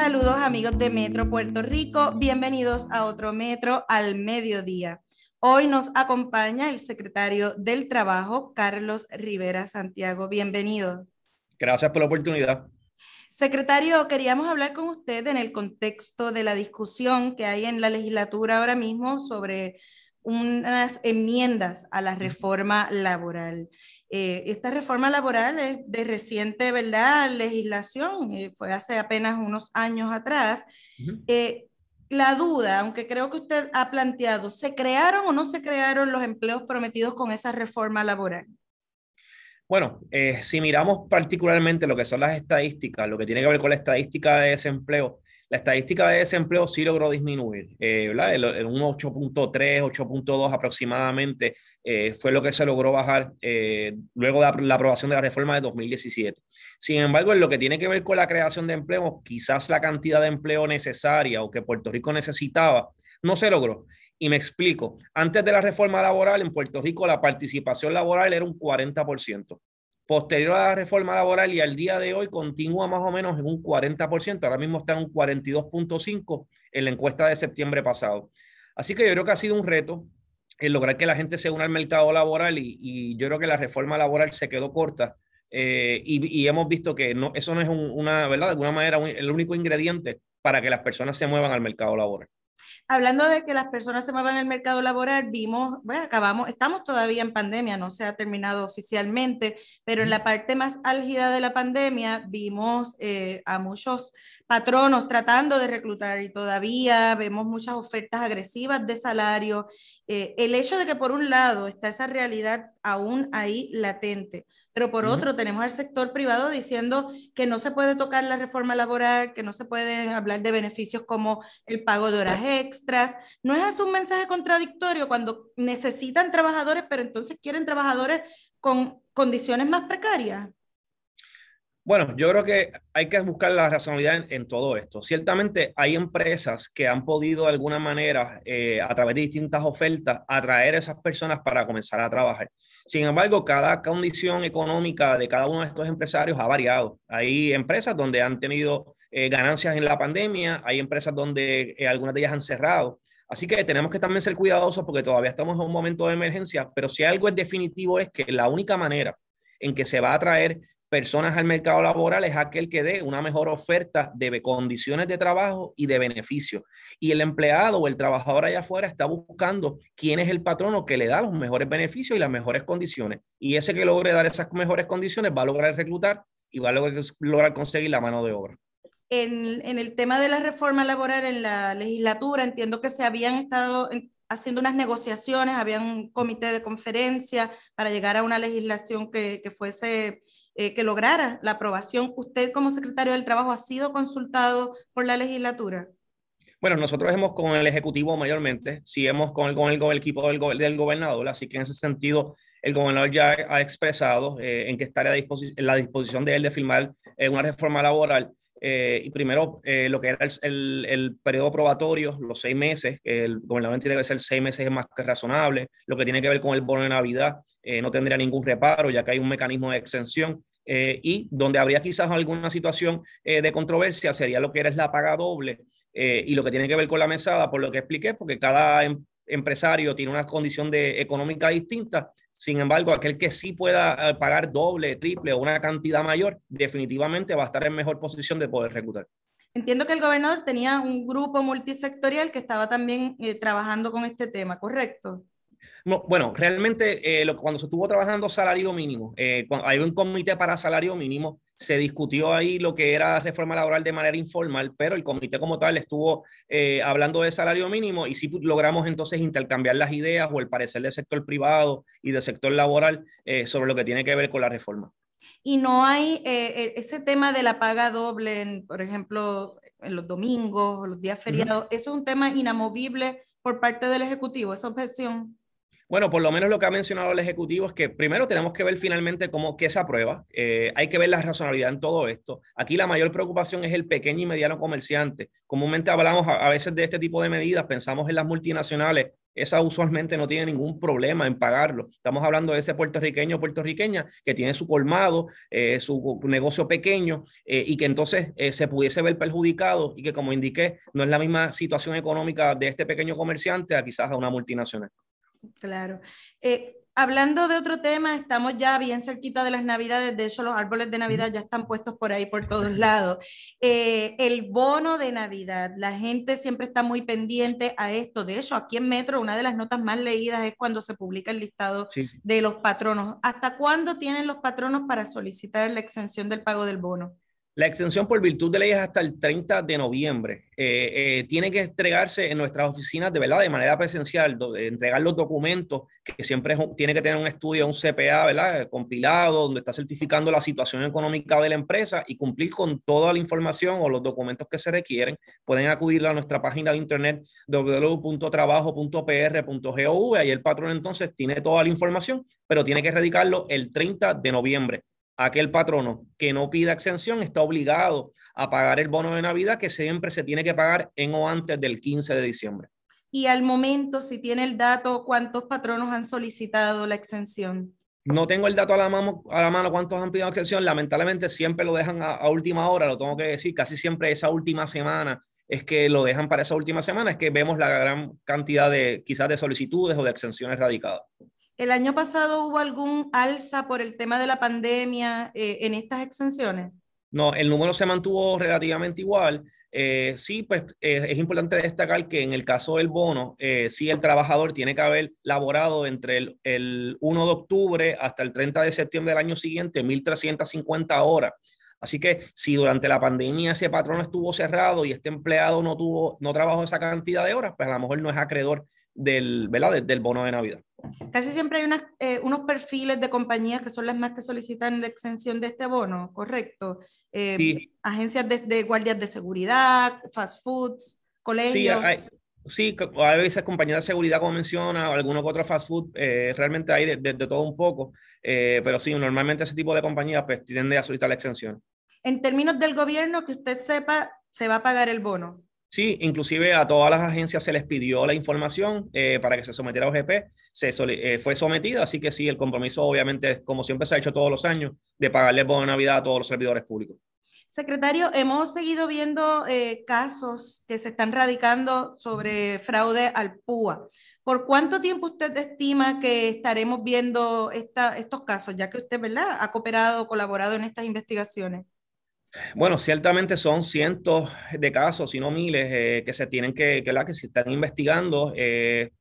Saludos amigos de Metro Puerto Rico, bienvenidos a otro Metro al mediodía. Hoy nos acompaña el secretario del Trabajo, Carlos Rivera Santiago. Bienvenido. Gracias por la oportunidad. Secretario, queríamos hablar con usted en el contexto de la discusión que hay en la legislatura ahora mismo sobre unas enmiendas a la reforma laboral. Esta reforma laboral es de reciente, ¿verdad?, legislación, fue hace apenas unos años atrás. La duda, aunque creo que usted ha planteado, ¿se crearon o no se crearon los empleos prometidos con esa reforma laboral? Bueno, si miramos particularmente lo que son las estadísticas, lo que tiene que ver con la estadística de desempleo, la estadística de desempleo sí logró disminuir, ¿verdad? En un 8.3, 8.2 aproximadamente fue lo que se logró bajar luego de la aprobación de la reforma de 2017. Sin embargo, en lo que tiene que ver con la creación de empleos, quizás la cantidad de empleo necesaria o que Puerto Rico necesitaba no se logró. Y me explico. Antes de la reforma laboral, en Puerto Rico la participación laboral era un 40%. Posterior a la reforma laboral y al día de hoy continúa más o menos en un 40%. Ahora mismo está en un 42.5% en la encuesta de septiembre pasado. Así que yo creo que ha sido un reto el lograr que la gente se una al mercado laboral y yo creo que la reforma laboral se quedó corta. Y hemos visto que no, eso no es una, ¿verdad? De alguna manera el único ingrediente para que las personas se muevan al mercado laboral. Hablando de que las personas se muevan en el mercado laboral, vimos, bueno, estamos todavía en pandemia, no se ha terminado oficialmente, pero en la parte más álgida de la pandemia vimos a muchos patronos tratando de reclutar y todavía vemos muchas ofertas agresivas de salario. El hecho de que por un lado está esa realidad aún ahí latente, pero por otro tenemos al sector privado diciendo que no se puede tocar la reforma laboral, que no se pueden hablar de beneficios como el pago de horas extras. ¿No es eso un mensaje contradictorio cuando necesitan trabajadores, pero entonces quieren trabajadores con condiciones más precarias? Bueno, yo creo que hay que buscar la racionalidad en todo esto. Ciertamente hay empresas que han podido de alguna manera, a través de distintas ofertas, atraer a esas personas para comenzar a trabajar. Sin embargo, cada condición económica de cada uno de estos empresarios ha variado. Hay empresas donde han tenido ganancias en la pandemia, hay empresas donde algunas de ellas han cerrado. Así que tenemos que también ser cuidadosos porque todavía estamos en un momento de emergencia, pero si algo es definitivo es que la única manera en que se va a atraer personas al mercado laboral es aquel que dé una mejor oferta de condiciones de trabajo y de beneficio. Y el empleado o el trabajador allá afuera está buscando quién es el patrono que le da los mejores beneficios y las mejores condiciones. Y ese que logre dar esas mejores condiciones va a lograr reclutar y va a lograr conseguir la mano de obra. En el tema de la reforma laboral en la legislatura, entiendo que se habían estado haciendo unas negociaciones, había un comité de conferencia para llegar a una legislación que fuese que lograra la aprobación. ¿Usted como secretario del Trabajo ha sido consultado por la legislatura? Bueno, nosotros hemos con el Ejecutivo mayormente, sí hemos con el equipo del gobernador, así que en ese sentido el gobernador ya ha expresado en que estaría en la disposición de él de firmar una reforma laboral. Y primero, lo que era el periodo probatorio, los 6 meses, el gobernador entiende que ser 6 meses es más que razonable. Lo que tiene que ver con el bono de Navidad, no tendría ningún reparo, ya que hay un mecanismo de exención. Y donde habría quizás alguna situación de controversia sería lo que era la paga doble y lo que tiene que ver con la mesada, por lo que expliqué, porque cada empresario tiene una condición económica distinta. Sin embargo, aquel que sí pueda pagar doble, triple o una cantidad mayor, definitivamente va a estar en mejor posición de poder reclutar. Entiendo que el gobernador tenía un grupo multisectorial que estaba también trabajando con este tema, ¿correcto? No, bueno, realmente cuando se estuvo trabajando salario mínimo, cuando hay un comité para salario mínimo, se discutió ahí lo que era reforma laboral de manera informal, pero el comité como tal estuvo hablando de salario mínimo y sí logramos entonces intercambiar las ideas o el parecer del sector privado y del sector laboral sobre lo que tiene que ver con la reforma. Y no hay ese tema de la paga doble, por ejemplo, en los domingos o los días feriados, eso es un tema inamovible por parte del Ejecutivo, esa objeción. Bueno, por lo menos lo que ha mencionado el Ejecutivo es que primero tenemos que ver finalmente qué se aprueba. Hay que ver la razonabilidad en todo esto. Aquí la mayor preocupación es el pequeño y mediano comerciante. Comúnmente hablamos a veces de este tipo de medidas, pensamos en las multinacionales esa usualmente no tiene ningún problema en pagarlo. Estamos hablando de ese puertorriqueño o puertorriqueña que tiene su colmado, su negocio pequeño, y que entonces se pudiese ver perjudicado y que, como indiqué, no es la misma situación económica de este pequeño comerciante a quizás a una multinacional. Claro. Hablando de otro tema, estamos ya bien cerquita de las Navidades, de hecho los árboles de Navidad ya están puestos por ahí por todos lados. El bono de Navidad, la gente siempre está muy pendiente a esto. De hecho, aquí en Metro, una de las notas más leídas es cuando se publica el listado Sí. de los patronos. ¿Hasta cuándo tienen los patronos para solicitar la exención del pago del bono? La extensión por virtud de ley es hasta el 30 de noviembre. Tiene que entregarse en nuestras oficinas de verdad, de manera presencial, entregar los documentos, que siempre tiene que tener un estudio, un CPA, ¿verdad? Compilado, donde está certificando la situación económica de la empresa y cumplir con toda la información o los documentos que se requieren. Pueden acudir a nuestra página de internet www.trabajo.pr.gov. Ahí el patrón entonces tiene toda la información, pero tiene que radicarlo el 30 de noviembre. Aquel patrono que no pida exención está obligado a pagar el bono de Navidad, que siempre se tiene que pagar en o antes del 15 de diciembre. Y al momento, si tiene el dato, ¿cuántos patronos han solicitado la exención? No tengo el dato a la mano cuántos han pedido exención. Lamentablemente siempre lo dejan a última hora, lo tengo que decir. Casi siempre esa última semana es que lo dejan para esa última semana, es que vemos la gran cantidad de quizás de solicitudes o de exenciones radicadas. ¿El año pasado hubo algún alza por el tema de la pandemia en estas exenciones? No, el número se mantuvo relativamente igual. Sí, pues es importante destacar que en el caso del bono, sí el trabajador tiene que haber laborado entre el 1 de octubre hasta el 30 de septiembre del año siguiente 1.350 horas. Así que si durante la pandemia ese patrón estuvo cerrado y este empleado no trabajó esa cantidad de horas, pues a lo mejor no es acreedor ¿verdad? Del bono de Navidad. Casi siempre hay unos perfiles de compañías que son las más que solicitan la exención de este bono, ¿correcto? Sí, Agencias de guardias de seguridad, fast foods, sí, colegios. hay veces compañías de seguridad, como menciona, algunos otros fast food, realmente hay de todo un poco, pero sí, normalmente ese tipo de compañías pues tienden a solicitar la exención. En términos del gobierno, que usted sepa, se va a pagar el bono. Sí, inclusive a todas las agencias se les pidió la información para que se sometiera a OGP, fue sometida, así que sí, el compromiso obviamente, como siempre se ha hecho todos los años, de pagarle el bono de Navidad a todos los servidores públicos. Secretario, hemos seguido viendo casos que se están radicando sobre fraude al PUA. ¿Por cuánto tiempo usted estima que estaremos viendo estos casos, ya que usted, ¿verdad?, ha cooperado, colaborado en estas investigaciones? Bueno, ciertamente son cientos de casos, si no miles, que se tienen que se están investigando.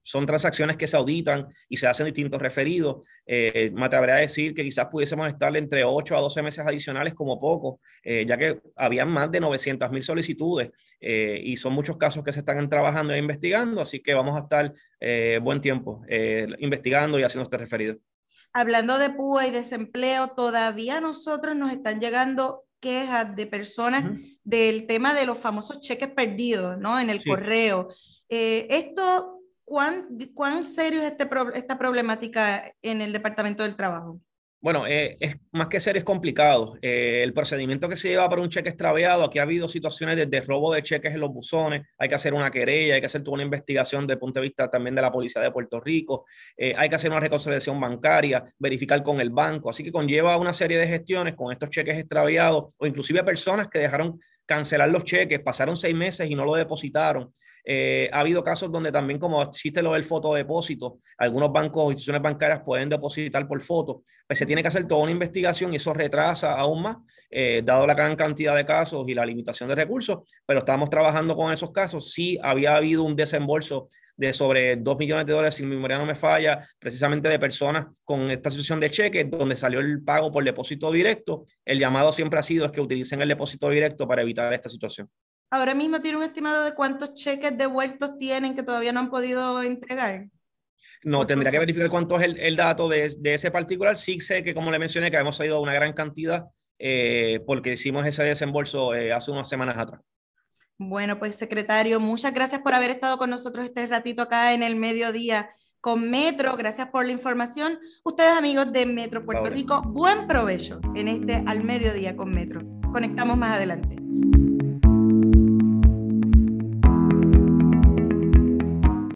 Son transacciones que se auditan y se hacen distintos referidos. Me atrevería a decir que quizás pudiésemos estar entre 8 a 12 meses adicionales como poco, ya que habían más de 900,000 solicitudes y son muchos casos que se están trabajando e investigando, así que vamos a estar buen tiempo investigando y haciendo este referido. Hablando de PUA y desempleo, todavía a nosotros nos están llegando quejas de personas del tema de los famosos cheques perdidos, ¿no? En el Sí. correo. ¿Cuán serio es esta problemática en el Departamento del Trabajo? Bueno, es más que ser, es complicado. El procedimiento que se lleva para un cheque extraviado, aquí ha habido situaciones de robo de cheques en los buzones, hay que hacer una querella, hay que hacer toda una investigación desde el punto de vista también de la Policía de Puerto Rico, hay que hacer una reconciliación bancaria, verificar con el banco, así que conlleva una serie de gestiones con estos cheques extraviados o inclusive personas que dejaron cancelar los cheques, pasaron 6 meses y no lo depositaron. Ha habido casos donde también, como existe lo del fotodepósito, algunos bancos o instituciones bancarias pueden depositar por foto, pues se tiene que hacer toda una investigación y eso retrasa aún más, dado la gran cantidad de casos y la limitación de recursos, pero estamos trabajando con esos casos. Sí había habido un desembolso de sobre $2 millones, si mi memoria no me falla, precisamente de personas con esta situación de cheques, donde salió el pago por depósito directo. El llamado siempre ha sido es que utilicen el depósito directo para evitar esta situación. Ahora mismo tiene un estimado de cuántos cheques devueltos tienen que todavía no han podido entregar. No, tendría que verificar cuánto es el dato de ese particular. Sí sé que, como le mencioné, que hemos salido una gran cantidad porque hicimos ese desembolso hace unas semanas atrás. Bueno, pues secretario, muchas gracias por haber estado con nosotros este ratito acá en el mediodía con Metro. Gracias por la información. Ustedes, amigos de Metro Puerto Rico, buen provecho en este Al Mediodía con Metro. Conectamos más adelante.